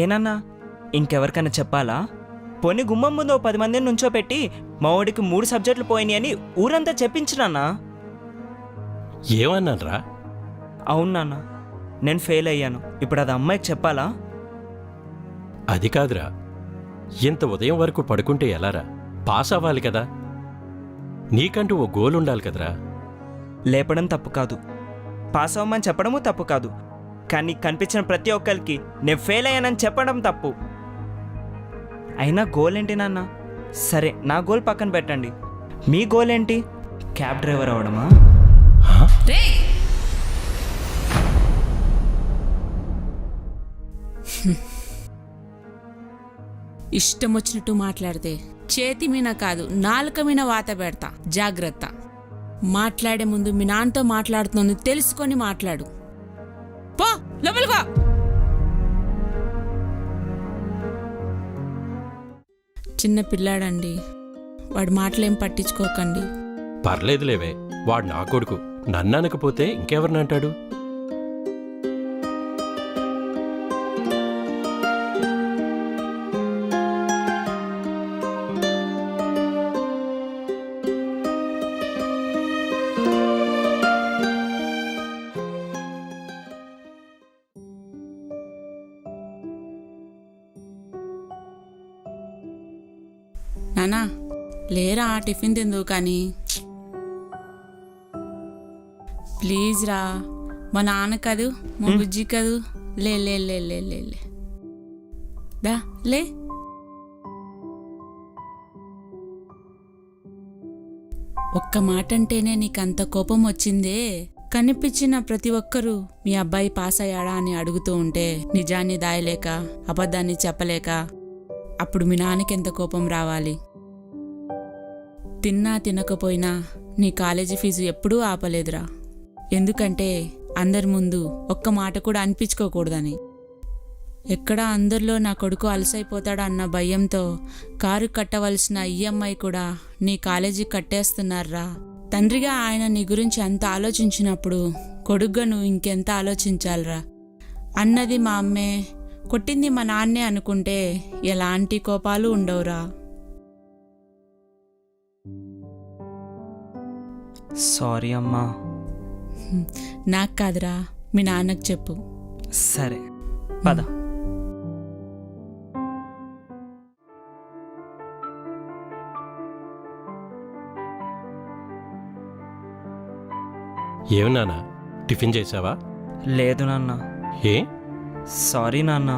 ఏనన్నా ఇంకెవరికైనా చెప్పాలా? పోనీ గుమ్మం ముందు 10 మందిని నుంచోపెట్టి మా వాడికి 3 సబ్జెక్టులు పోయినాయి అని ఊరంతా చెప్పించినాన్నా. ఏమన్నారా? అవును నాన్న, నేను ఫెయిల్ అయ్యాను. ఇప్పుడు అది అమ్మాయికి చెప్పాలా? అది కాదురా, ఇంత ఉదయం వరకు పడుకుంటే ఎలారా? పాస్ అవ్వాలి కదా, నీకంటూ ఓ గోల్ ఉండాలి కదరా. లేపడం తప్పు కాదు, పాస్ అవ్వమని చెప్పడము తప్పు కాదు, కానీ కనిపించిన ప్రతి ఒక్కరికి నేను ఫెయిల్ అయ్యానని చెప్పడం తప్పు. అయినా గోల్ ఏంటి నాన్న? సరే, నా గోల్ పక్కన పెట్టండి. మీ గోల్ ఏంటి? క్యాబ్ డ్రైవర్ అవడమా? ఇష్టం వచ్చినట్టు మాట్లాడితే చేతి మీద కాదు నాలుక మీద వాత పెడతా, జాగ్రత్త. మాట్లాడే ముందు మీ నాన్నతో మాట్లాడుతుంది తెలుసుకొని మాట్లాడు. పో లోపలిగా. చిన్న పిల్లాడండి, వాడి మాటలేం పట్టించుకోకండి. పర్లేదులేవే, వాడు నా కొడుకు, నన్ను అనకపోతే ఇంకెవరినంటాడు? నానా లేరా, టిఫిన్ తిందువు కానీ. ప్లీజ్ రా, మా నాన్న కదూ, మా బుజ్జి కదూ. లే లే లే లే లే లే దా లే. ఒక్క మాట అంటేనే నీకంత కోపం వచ్చిందే. కనిపించిన ప్రతి ఒక్కరూ మీ అబ్బాయి పాస్ అయ్యాడా అని అడుగుతూ ఉంటే నిజాన్ని దాయలేక, అబద్ధాన్ని చెప్పలేక, అప్పుడు మీ నాన్నకి ఎంత కోపం రావాలి? తిన్నా తినకపోయినా నీ కాలేజీ ఫీజు ఎప్పుడూ ఆపలేదురా. ఎందుకంటే అందరి ముందు ఒక్క మాట కూడా అనిపించుకోకూడదని. ఎక్కడా అందరిలో నా కొడుకు అలసైపోతాడా అన్న భయంతో కారు కట్టవలసిన ఈఎంఐ కూడా నీ కాలేజీ కట్టేస్తున్నారా. తండ్రిగా ఆయన నీ గురించి అంత ఆలోచించినప్పుడు కొడుగ్గా నువ్వు ఇంకెంత ఆలోచించాలరా. అన్నది మా అమ్మే, కొట్టింది మా నాన్నే అనుకుంటే ఎలాంటి కోపాలు ఉండవురా. సారీ అమ్మా. నాకు కాదురా, మీ నాన్నకు చెప్పు. సరే పద. ఏమి నాన్న, టిఫిన్ చేసావా? లేదు నాన్న. ఏ? సారీ నాన్న.